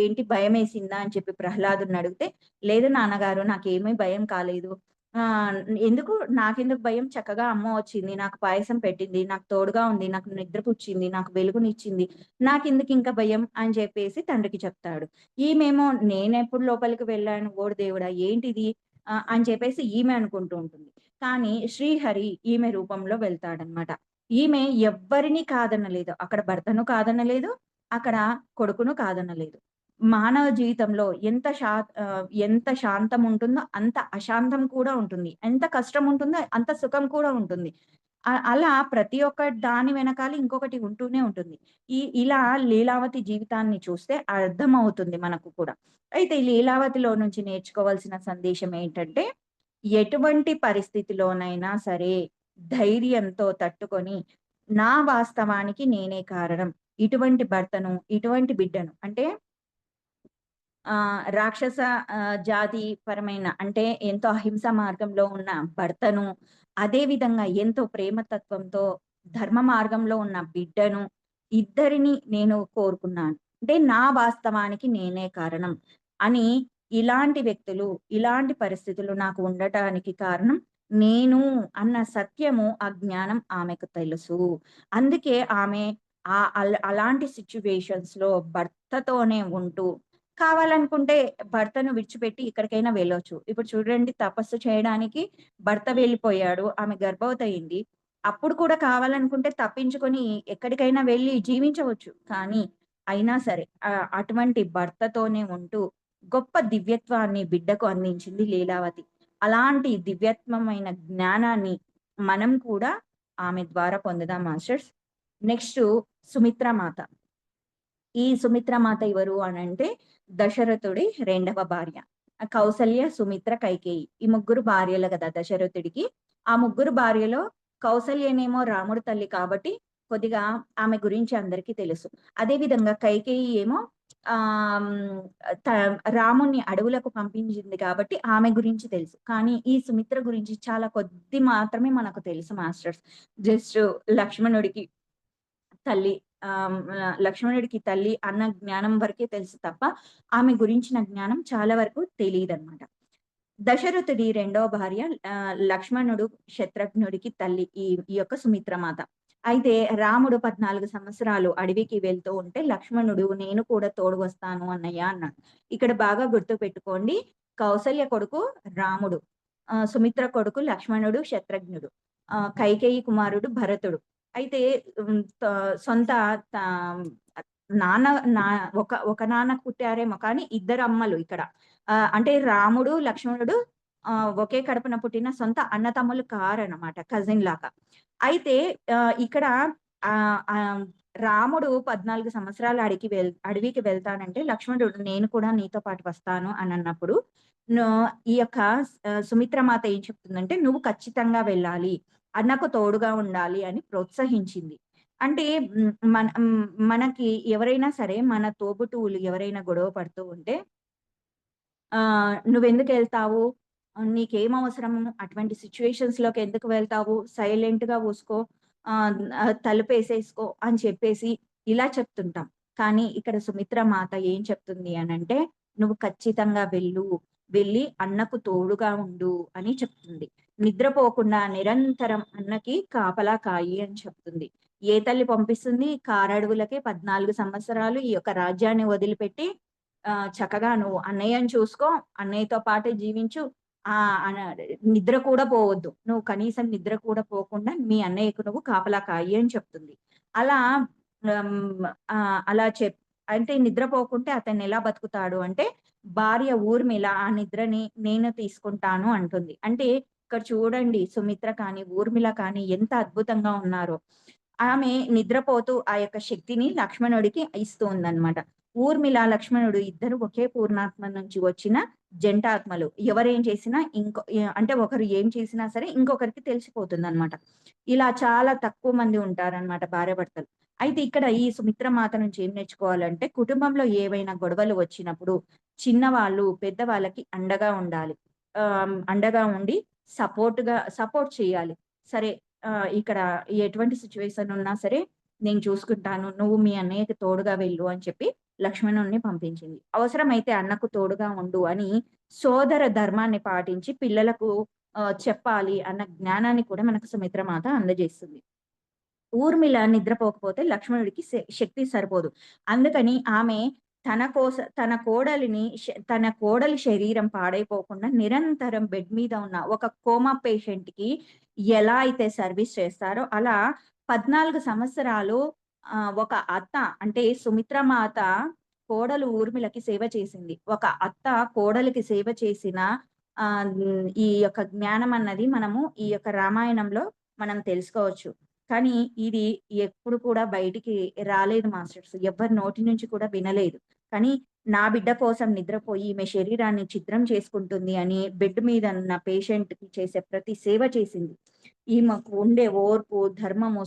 "ఏంటి భయమేసిందా?" అని చెప్పి ప్రహ్లాదుడిని అడిగితే, "లేదు నాన్నగారు నాకేమీ భయం కాలేదు. ఆ! ఎందుకు నాకెందుకు భయం? చక్కగా అమ్మ వచ్చింది. నాకు పాయసం పెట్టింది. నాకు తోడుగా ఉంది. నాకు నిద్రపుచ్చింది. నాకు వెలుగునిచ్చింది. నాకెందుకింక భయం అని చెప్పేసి తండ్రికి చెప్తాడు. ఈమేమో నేనెప్పుడు లోపలికి వెళ్ళాను ఓడి దేవుడా! ఏంటిది? అని చెప్పేసి ఈమె అనుకుంటూ ఉంటుంది. కానీ శ్రీహరి ఈమె రూపంలో వెళ్తాడనమాట. ఈమె ఎవ్వరిని కాదనలేదు. అక్కడ భర్తను కాదనలేదు. అక్కడ కొడుకును కాదనలేదు. మానవ జీవితంలో ఎంత శాంతం ఉంటుందో అంత అశాంతం కూడా ఉంటుంది. ఎంత కష్టం ఉంటుందో అంత సుఖం కూడా ఉంటుంది. అలా ప్రతి ఒక్క దాని వెనకాల ఇంకొకటి ఉంటూనే ఉంటుంది. ఇలా లీలావతి జీవితాన్ని చూస్తే అర్థమవుతుంది మనకు కూడా. అయితే ఈ లీలావతిలో నుంచి నేర్చుకోవాల్సిన సందేశం ఏంటంటే, ఎటువంటి పరిస్థితిలోనైనా సరే ధైర్యంతో తట్టుకొని, నా వాస్తవానికి నేనే కారణం. ఇటువంటి భర్తను, ఇటువంటి బిడ్డను అంటే రాక్షస జాతి పరమైన అంటే ఎంతో అహింస మార్గంలో ఉన్న భర్తను, అదే విధంగా ఎంతో ప్రేమతత్వంతో ధర్మ మార్గంలో ఉన్న బిడ్డను, ఇద్దరిని నేను కోరుకున్నాను. అంటే నా వాస్తవానికి నేనే కారణం అని ఇలాంటి వ్యక్తులు, ఇలాంటి పరిస్థితులు నాకు ఉండటానికి కారణం నేను అన్న సత్యము, ఆ జ్ఞానం ఆమెకు తెలుసు. అందుకే ఆమె అలాంటి సిట్యుయేషన్స్‌లో భర్తతోనే ఉంటూ కావాలనుకుంటే భర్తను విడిచిపెట్టి ఎక్కడికైనా వెళ్ళొచ్చు. ఇప్పుడు చూడండి తపస్సు చేయడానికి భర్త వెళ్ళిపోయాడు. ఆమె గర్భవతి అయింది. అప్పుడు కూడా కావాలనుకుంటే తప్పించుకొని ఎక్కడికైనా వెళ్లి జీవించవచ్చు. కానీ అయినా సరే అటువంటి భర్తతోనే ఉంటూ గొప్ప దివ్యత్వాన్ని బిడ్డకు అందించింది లీలావతి. అలాంటి దివ్యత్వమైన జ్ఞానాన్ని మనం కూడా ఆమె ద్వారా పొందుదాం మాస్టర్స్. నెక్స్టు సుమిత్ర మాత. ఈ సుమిత్రమాత ఎవరు అనంటే దశరథుడి రెండవ భార్య. కౌసల్య, సుమిత్ర, కైకేయి. ఈ ముగ్గురు భార్యలు గదా దశరథుడికి. ఆ ముగ్గురు భార్యలో కౌసల్యనేమో రాముడి తల్లి కాబట్టి కొద్దిగా ఆమె గురించి అందరికీ తెలుసు. అదే విధంగా కైకేయి ఏమో ఆహ్, హ్మ్, త రాముడిని అడవులకు పంపించింది కాబట్టి ఆమె గురించి తెలుసు. కానీ ఈ సుమిత్ర గురించి చాలా కొద్ది మాత్రమే మనకు తెలుసు మాస్టర్స్. జస్ట్ లక్ష్మణుడికి తల్లి. లక్ష్మణుడికి తల్లి అన్న జ్ఞానం వరకే తెలుసు తప్ప, ఆమె గురించిన జ్ఞానం చాలా వరకు తెలీదనమాట. దశరథుడి రెండవ భార్య లక్ష్మణుడు శత్రుఘ్నుడికి తల్లి ఈ యొక్క సుమిత్రమాత. అయితే రాముడు 14 సంవత్సరాలు అడవికి వెళ్తూ ఉంటే లక్ష్మణుడు నేను కూడా తోడు వస్తాను అన్నయ్య అన్నాడు. ఇక్కడ బాగా గుర్తుపెట్టుకోండి. కౌసల్య కొడుకు రాముడు. సుమిత్ర కొడుకు లక్ష్మణుడు, శత్రుఘ్నుడు. కైకేయి కుమారుడు భరతుడు. అయితే హ్మ్. సొంత తా నాన్న నా ఒక నాన్నకు పుట్టారేమో కానీ ఇద్దరు అమ్మలు ఇక్కడ. అంటే రాముడు, లక్ష్మణుడు ఒకే కడుపున పుట్టిన సొంత అన్నతమ్ములు కారనమాట. కజిన్ లాగా. అయితే ఇక్కడ ఆహ్, ఆహ్, రాముడు 14 సంవత్సరాలు అడవికి వెళ్తానంటే లక్ష్మణుడు నేను కూడా నీతో పాటు వస్తాను అనన్నప్పుడు నో ఈ యొక్క సుమిత్రమాత ఏం చెప్తుందంటే, "నువ్వు ఖచ్చితంగా వెళ్ళాలి. అన్నకు తోడుగా ఉండాలి" అని ప్రోత్సహించింది. అంటే మనకి ఎవరైనా సరే మన తోబుట్టువులు ఎవరైనా గొడవ పడుతూ ఉంటే "నువ్వెందుకెళ్తావు? నీకేం అవసరము? అటువంటి సిట్యుయేషన్స్‌లోకి ఎందుకు వెళ్తావు? సైలెంట్‌గా ఊసుకో. తలుపేసేసుకో" అని చెప్పేసి ఇలా చెప్తుంటాం. కానీ ఇక్కడ సుమిత్ర మాత ఏం చెప్తుంది అనంటే, "నువ్వు ఖచ్చితంగా వెళ్ళు. వెళ్ళి అన్నకు తోడుగా ఉండు" అని చెప్తుంది. నిద్రపోకుండా నిరంతరం అన్నకి కాపలా కాయి అని చెప్తుంది. ఏ తల్లి పంపిస్తుంది? కారడవులకే 14 సంవత్సరాలు ఈ యొక్క రాజ్యాన్ని వదిలిపెట్టి చక్కగా నువ్వు అన్నయ్యని చూసుకో, అన్నయ్యతో పాటే జీవించు. అన నిద్ర కూడా పోవద్దు. నువ్వు కనీసం నిద్ర కూడా పోకుండా మీ అన్నయ్యకు నువ్వు కాపలా కాయి అని చెప్తుంది. అలా అలా అంటే నిద్రపోకుంటే అతనెలా బతుకుతాడు అంటే, భార్య ఊర్మిళ ఆ నిద్రని నేను తీసుకుంటాను అంటుంది. అంటే ఇక్కడ చూడండి సుమిత్ర కానీ, ఊర్మిళ కానీ ఎంత అద్భుతంగా ఉన్నారో. ఆమె నిద్రపోతూ ఆ యొక్క శక్తిని లక్ష్మణుడికి ఇస్తూ ఉందన్నమాట. ఊర్మిళ, లక్ష్మణుడు ఇద్దరు ఒకే పూర్ణాత్మ నుంచి వచ్చిన జంటాత్మలు. ఎవరేం చేసినా అంటే ఒకరు ఏం చేసినా సరే ఇంకొకరికి తెలిసిపోతుందన్నమాట. ఇలా చాలా తక్కువ మంది ఉంటారన్నమాట భార్యాభర్తలు. అయితే ఇక్కడ ఈ సుమిత్ర మాత నుంచి ఏం నేర్చుకోవాలంటే, కుటుంబంలో ఏవైనా గొడవలు వచ్చినప్పుడు చిన్నవాళ్ళు పెద్దవాళ్ళకి అండగా ఉండాలి. అండగా ఉండి సపోర్ట్ చేయాలి. సరే ఇక్కడ ఎటువంటి సిట్యుయేషన్ ఉన్నా సరే నేను చూసుకుంటాను. నువ్వు మీ అన్నయ్యకి తోడుగా వెళ్ళు అని చెప్పి లక్ష్మణుడిని పంపించింది. అవసరమైతే అన్నకు తోడుగా ఉండు అని సోదర ధర్మాన్ని పాటించి పిల్లలకు చెప్పాలి అన్న జ్ఞానాన్ని కూడా మనకు సుమిత్రమాత అందజేస్తుంది. ఊర్మిళ నిద్రపోకపోతే లక్ష్మణుడికి శక్తి సరిపోదు. అందుకని ఆమె తన కోడలి శరీరం పాడైపోకుండా నిరంతరం బెడ్ మీద ఉన్న ఒక కోమా పేషెంట్‌కి ఎలా అయితే సర్విస్ చేస్తారో అలా 14 సంవత్సరాలు ఒక అత్త అంటే సుమిత్రమాత కోడలు ఊర్మిళకి సేవ చేసింది. ఒక అత్త కోడలికి సేవ చేసిన ఈ యొక్క జ్ఞానం అన్నది మనము ఈ యొక్క రామాయణంలో మనం తెలుసుకోవచ్చు. కానీ ఇది ఎప్పుడు కూడా బయటికి రాలేదు మాస్టర్స్. ఎవ్వరి నోటి నుంచి కూడా వినలేదు. కానీ నా బిడ్డ కోసం నిద్రపోయి ఈమె శరీరాన్ని ఛిద్రం చేసుకుంటుంది అని బెడ్ మీద ఉన్న పేషెంట్‌కి చేసే ప్రతి సేవ చేసింది. ఈమెకు ఉండే ఓర్పు, ధర్మము,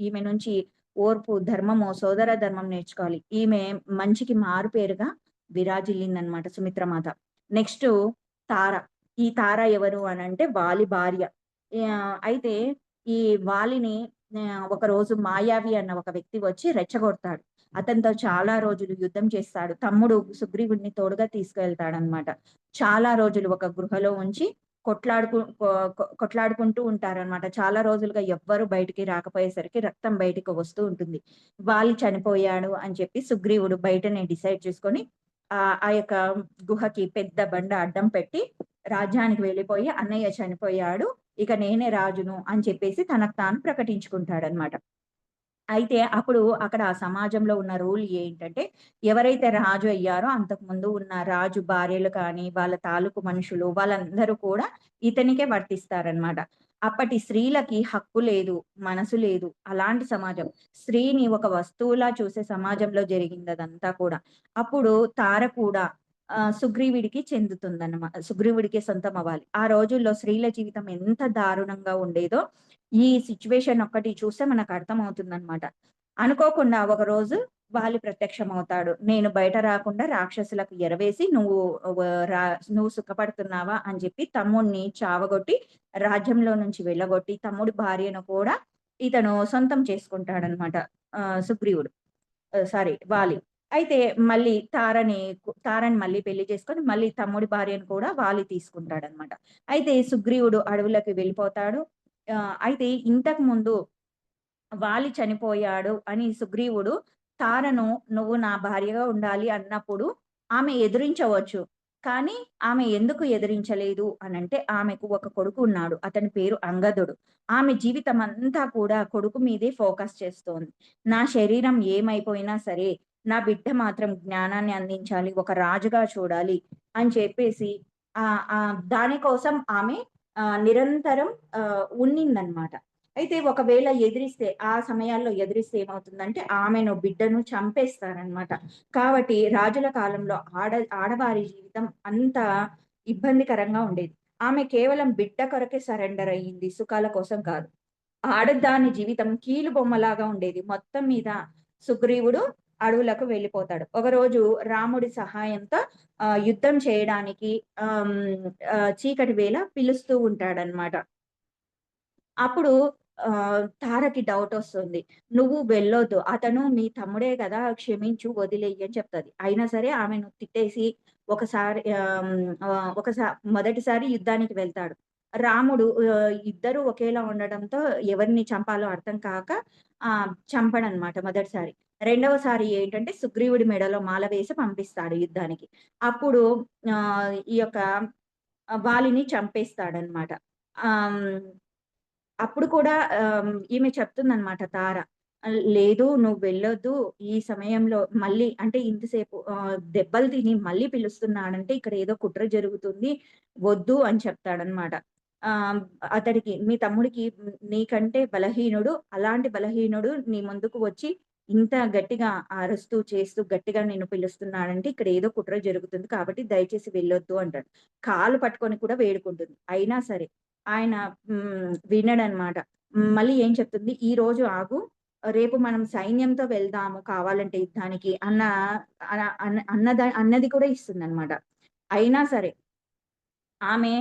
ఈమె నుంచి ఓర్పు, ధర్మము, సోదర ధర్మం నేర్చుకోవాలి. ఈమె మంచికి మారుపేరుగా విరాజిల్లిందనమాట సుమిత్రమాత. నెక్స్టు తార. ఈ తార ఎవరు అనంటే వాలి భార్య. అయితే ఈ వాలిని ఒకరోజు మాయావి అన్న ఒక వ్యక్తి వచ్చి రెచ్చగొడతాడు. అతనితో చాలా రోజులు యుద్ధం చేస్తాడు. తమ్ముడు సుగ్రీవుడిని తోడుగా తీసుకెళ్తాడనమాట. చాలా రోజులు ఒక గృహలో ఉంచి కొట్లాడుకుంటూ ఉంటారనమాట. చాలా రోజులుగా ఎవ్వరు బయటికి రాకపోయేసరికి రక్తం బయటికి వస్తూ ఉంటుంది. వాలి చనిపోయాడు అని చెప్పి సుగ్రీవుడు బయటనే డిసైడ్ చేసుకొని ఆ యొక్క గుహకి పెద్ద బండ అడ్డం పెట్టి రాజ్యానికి వెళ్ళిపోయి అన్నయ్య చనిపోయాడు, ఇక నేనే రాజును అని చెప్పేసి తనకు తాను ప్రకటించుకుంటాడనమాట. అయితే అప్పుడు అక్కడ ఆ సమాజంలో ఉన్న రూల్ ఏంటంటే, ఎవరైతే రాజు అయ్యారో అంతకుముందు ఉన్న రాజు భార్యలు కానీ, వాళ్ళ తాలూకు మనుషులు వాళ్ళందరూ కూడా ఇతనికే వర్తిస్తారనమాట. అప్పటి స్త్రీలకి హక్కు లేదు, మనసు లేదు. అలాంటి సమాజం. స్త్రీని ఒక వస్తువులా చూసే సమాజంలో జరిగిందదంతా కూడా. అప్పుడు తార కూడా సుగ్రీవుడికి సుగ్రీవుడికి సొంతం అవ్వాలి. ఆ రోజుల్లో స్త్రీల జీవితం ఎంత దారుణంగా ఉండేదో ఈ సిట్యుయేషన్ ఒక్కటి చూస్తే మనకు అర్థమవుతుందనమాట. అనుకోకుండా ఒకరోజు వాలి ప్రత్యక్షమవుతాడు. నేను బయట రాకుండా రాక్షసులకు ఎరవేసి నువ్వు సుఖపడుతున్నావా అని చెప్పి తమ్ముడిని చావగొట్టి, రాజ్యంలో నుంచి వెళ్ళగొట్టి, తమ్ముడి భార్యను కూడా ఇతను సొంతం చేసుకుంటాడనమాట. సుగ్రీవుడు. వాలి. అయితే మళ్ళీ తారని మళ్ళీ పెళ్లి చేసుకొని, మళ్ళీ తమ్ముడి భార్యను కూడా వాలి తీసుకుంటాడనమాట. అయితే సుగ్రీవుడు అడవులకు వెళ్ళిపోతాడు. అయితే ఇంతకు ముందు వాలి చనిపోయాడు అని సుగ్రీవుడు తారను నువ్వు నా భార్యగా ఉండాలి అన్నప్పుడు ఆమె ఎదిరించవచ్చు. కానీ ఆమె ఎందుకు ఎదిరించలేదు అనంటే ఆమెకు ఒక కొడుకు ఉన్నాడు. అతని పేరు అంగదుడు. ఆమె జీవితం అంతా కూడా కొడుకు మీదే ఫోకస్ చేస్తోంది. నా శరీరం ఏమైపోయినా సరే, నా బిడ్డ మాత్రం జ్ఞానాన్ని అందించాలి, ఒక రాజుగా చూడాలి అని చెప్పేసి దాని కోసం ఆమె నిరంతరం ఉన్నిందనమాట. అయితే ఒకవేళ ఆ సమయాల్లో ఎదిరిస్తే ఏమవుతుందంటే ఆమెను బిడ్డను చంపేస్తారనమాట. కాబట్టి రాజుల కాలంలో ఆడవారి జీవితం అంత ఇబ్బందికరంగా ఉండేది. ఆమె కేవలం బిడ్డ కొరకే సరెండర్ అయ్యింది. సుఖాల కోసం కాదు. ఆడదాని జీవితం కీలుబొమ్మలాగా ఉండేది. మొత్తం మీద సుగ్రీవుడు అడవులకు వెళ్ళిపోతాడు. ఒకరోజు రాముడి సహాయంతో యుద్ధం చేయడానికి చీకటి వేళ పిలుస్తూ ఉంటాడనమాట. అప్పుడు తారకి డౌటొస్తుంది. "నువ్వు వెళ్ళొద్దు. అతను మీ తమ్ముడే గదా! క్షమించు, వదిలేయి" అని చెప్తది. అయినా సరే ఆమెను తిట్టేసి మొదటిసారి యుద్ధానికి వెళ్తాడు. రాముడు ఇద్దరు ఒకేలా ఉండడంతో ఎవరిని చంపాలో అర్థం కాక చంపడనమాట మొదటిసారి. రెండవసారి ఏంటంటే సుగ్రీవుడి మెడలో మాల వేసి పంపిస్తాడు యుద్ధానికి. అప్పుడు ఈ యొక్క వాలిని చంపేస్తాడనమాట. ఆహ్, అప్పుడు కూడా ఈమె చెప్తుందనమాట తార. లేదు నువ్వు వెళ్ళొద్దు. ఈ సమయంలో మళ్ళీ అంటే ఇంతసేపు దెబ్బలు తిని మళ్ళీ పిలుస్తున్నాడంటే ఇక్కడ ఏదో కుట్ర జరుగుతుంది. వద్దు అని చెప్తాడనమాట. ఆహ్, అతడికి మీ తమ్ముడికి నీకంటే బలహీనుడు. అలాంటి బలహీనుడు నీ ముందుకు వచ్చి ఇంత గట్టిగా అరుస్తూ చేస్తూ గట్టిగా నిన్ను పిలుస్తున్నాడంటే ఇక్కడ ఏదో కుట్ర జరుగుతుంది. కాబట్టి దయచేసి వెళ్ళొద్దు అంటాడు. కాళ్ళు పట్టుకొని కూడా వేడుకుంటుంది. అయినా సరే ఆయన వినడనమాట. మళ్ళీ ఏం చెప్తుంది, "ఈరోజు ఆగు. రేపు మనం సైన్యంతో వెళ్దాము కావాలంటే యుద్ధానికి" అన్నది కూడా ఇస్తుందనమాట. అయినా సరే ఆమె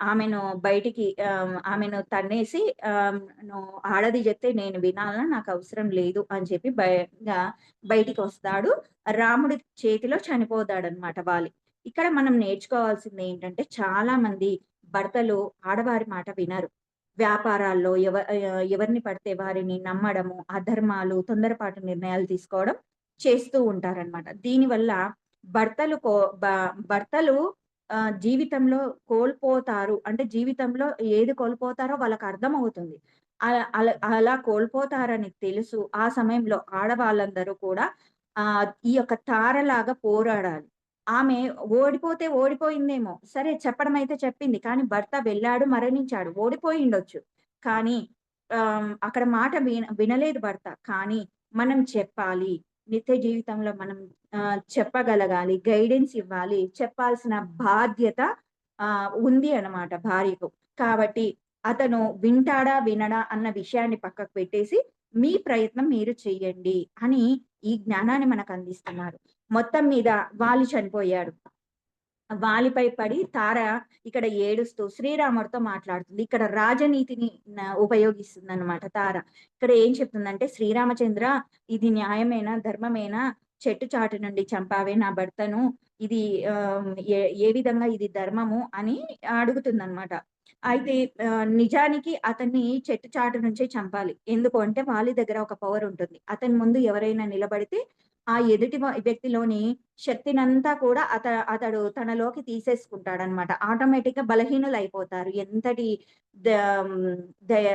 ఆమెను బయటికి ఆమెను తన్నేసి "నువ్వు ఆడది చెప్తే నేను వినాలా? నాకవసరం లేదు" అని చెప్పి బయటికొస్తాడు. రాముడి చేతిలో చనిపోతాడనమాట వాలి. ఇక్కడ మనం నేర్చుకోవాల్సిందేంటంటే చాలా మంది భర్తలు ఆడవారి మాట వినరు. వ్యాపారాల్లో ఎవరిని పడితే వారిని నమ్మడము, అధర్మాలు, తొందరపాటు నిర్ణయాలు తీసుకోవడం చేస్తూ ఉంటారనమాట. దీనివల్ల భర్తలు కో బ భర్తలు జీవితంలో కోల్పోతారు. అంటే జీవితంలో ఏది కోల్పోతారో వాళ్ళకర్థమవుతుంది. అలా కోల్పోతారని తెలుసు. ఆ సమయంలో ఆడవాళ్ళందరూ కూడా ఈ యొక్క తారలాగా పోరాడాలి. ఆమె ఓడిపోతే ఓడిపోయిందేమో. సరే చెప్పడమైతే చెప్పింది. కానీ భర్త వెళ్ళాడు, మరణించాడు. ఓడిపోయుండొచ్చు. కానీ అక్కడ మాట వినలేదు భర్త. కానీ మనం చెప్పాలి. నిత్య జీవితంలో మనం చెప్పగలగాలి. గైడెన్స్ ఇవ్వాలి. చెప్పాల్సిన బాధ్యత ఉంది అన్నమాట భార్యకు. కాబట్టి అతను వింటాడా? వినడా? అన్న విషయాన్ని పక్కకు పెట్టేసి మీ ప్రయత్నం మీరు చెయ్యండి అని ఈ జ్ఞానాన్ని మనకందిస్తున్నారు. మొత్తం మీద వాలి చనిపోయాడు. వాలిపై పడి తార ఇక్కడ ఏడుస్తూ శ్రీరాముడితో మాట్లాడుతుంది. ఇక్కడ రాజనీతిని ఉపయోగిస్తుందన్నమాట తార. ఇక్కడ ఏం చెప్తుందంటే, శ్రీరామచంద్ర ఇది న్యాయమేనా? ధర్మమేనా? చెట్టు చాటు నుండి చంపావే నా భర్తను. ఇది ఏ విధంగా ఇది ధర్మము అని అడుగుతుందన్నమాట. అయితే నిజానికి అతన్ని చెట్టు చాటు నుంచే చంపాలి. ఎందుకు అంటే వాలి దగ్గర ఒక పవర్ ఉంటుంది. అతని ముందు ఎవరైనా నిలబడితే ఆ ఎదుటి వ్యక్తిలోని శక్తినంతా కూడా అతడు తనలోకి తీసేసుకుంటాడనమాట. ఆటోమేటిక్‌గా బలహీనులైపోతారు. ఎంతటి ద దయ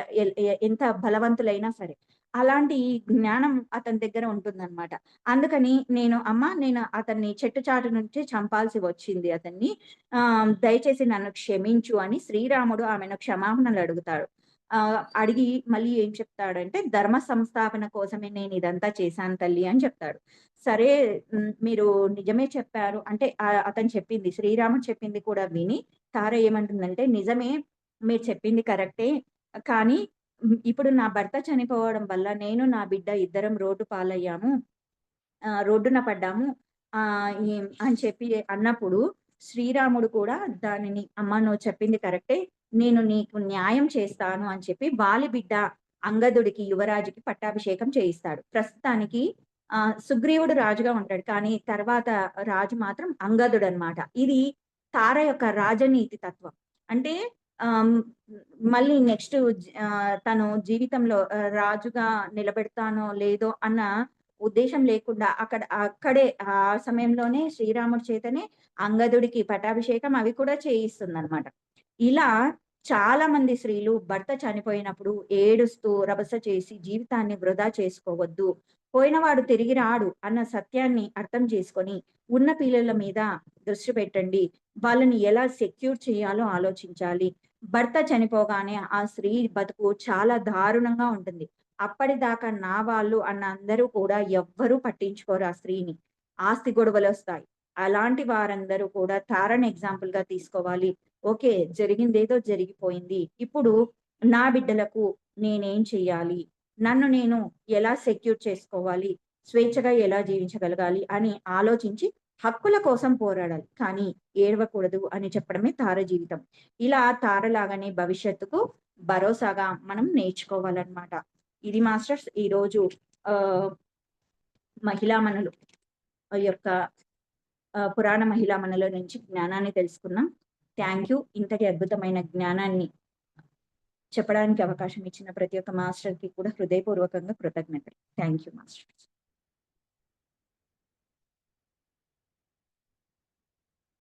ఎంత బలవంతులైనా సరే. అలాంటి జ్ఞానం అతని దగ్గర ఉంటుందనమాట. అందుకని నేను అతన్ని చెట్టు చాటు నుంచి చంపాల్సి వచ్చింది అతన్ని. దయచేసి నన్ను క్షమించు అని శ్రీరాముడు ఆమెను క్షమాపణలు అడుగుతాడు. అడిగి మళ్ళీ ఏం చెప్తాడంటే, ధర్మ సంస్థాపన కోసమే నేనిదంతా చేశాను తల్లి అని చెప్తాడు. సరే మీరు నిజమే చెప్పారు అంటే అతను చెప్పింది శ్రీరాముడు చెప్పింది కూడా విని తార ఏమంటుందంటే, నిజమే మీరు చెప్పింది కరెక్టే. కానీ ఇప్పుడు నా భర్త చనిపోవడం వల్ల నేను, నా బిడ్డ ఇద్దరం రోడ్డు పాలయ్యాము. రోడ్డున పడ్డాము. అని చెప్పి అన్నప్పుడు శ్రీరాముడు కూడా దానిని అమ్మ నువ్వు చెప్పింది కరెక్టే. నేను నీకు న్యాయం చేస్తాను అని చెప్పి వాలి బిడ్డ అంగదుడికి యువరాజుకి పట్టాభిషేకం చేయిస్తాడు. ప్రస్తుతానికి సుగ్రీవుడు రాజుగా ఉంటాడు. కానీ తర్వాత రాజు మాత్రం అంగదుడనమాట. ఇది తార యొక్క రాజనీతి తత్వం. అంటే మళ్ళీ నెక్స్ట్ తను జీవితంలో రాజుగా నిలబెడతానో లేదో అన్న ఉద్దేశం లేకుండా అక్కడే ఆ సమయంలోనే శ్రీరాముడి చేతనే అంగదుడికి పట్టాభిషేకం అవి కూడా చేయిస్తుందన్నమాట. ఇలా చాలా మంది స్త్రీలు భర్త చనిపోయినప్పుడు ఏడుస్తూ రభస చేసి జీవితాన్ని వృధా చేసుకోవద్దు. పోయినవాడు తిరిగి రాడు అన్న సత్యాన్ని అర్థం చేసుకొని ఉన్న పిల్లల మీద దృష్టి పెట్టండి. వాళ్ళని ఎలా సెక్యూర్ చేయాలో ఆలోచించాలి. భర్త చనిపోగానే ఆ స్త్రీ బతుకు చాలా దారుణంగా ఉంటుంది. అప్పటిదాకా నా వాళ్ళు అన్న అందరూ కూడా ఎవ్వరూ పట్టించుకోరు ఆ స్త్రీని. ఆస్తి గొడవలొస్తాయి. అలాంటి వారందరూ కూడా తారని ఎగ్జాంపుల్ గా తీసుకోవాలి. ఓకే. జరిగిందేదో జరిగిపోయింది. ఇప్పుడు నా బిడ్డలకు నేనేం చెయ్యాలి? నన్ను నేను ఎలా సెక్యూర్ చేసుకోవాలి? స్వేచ్ఛగా ఎలా జీవించగలగాలి? అని ఆలోచించి హక్కుల కోసం పోరాడాలి. కానీ ఏడవకూడదు అని చెప్పడమే తార జీవితం. ఇలా తారలాగానే భవిష్యత్తుకు భరోసాగా మనం నేర్చుకోవాలన్నమాట. ఇది మాస్టర్స్ ఈరోజు మహిళామణులు యొక్క పురాణ మహిళామణుల నుంచి జ్ఞానాన్ని తెలుసుకున్నాం. Thank you. ఇంతటి అద్భుతమైన జ్ఞానాన్ని చెప్పడానికి అవకాశం ఇచ్చిన ప్రతి ఒక్క మాస్టర్‌కి కూడా హృదయపూర్వకంగా కృతజ్ఞతలు. Thank you masters.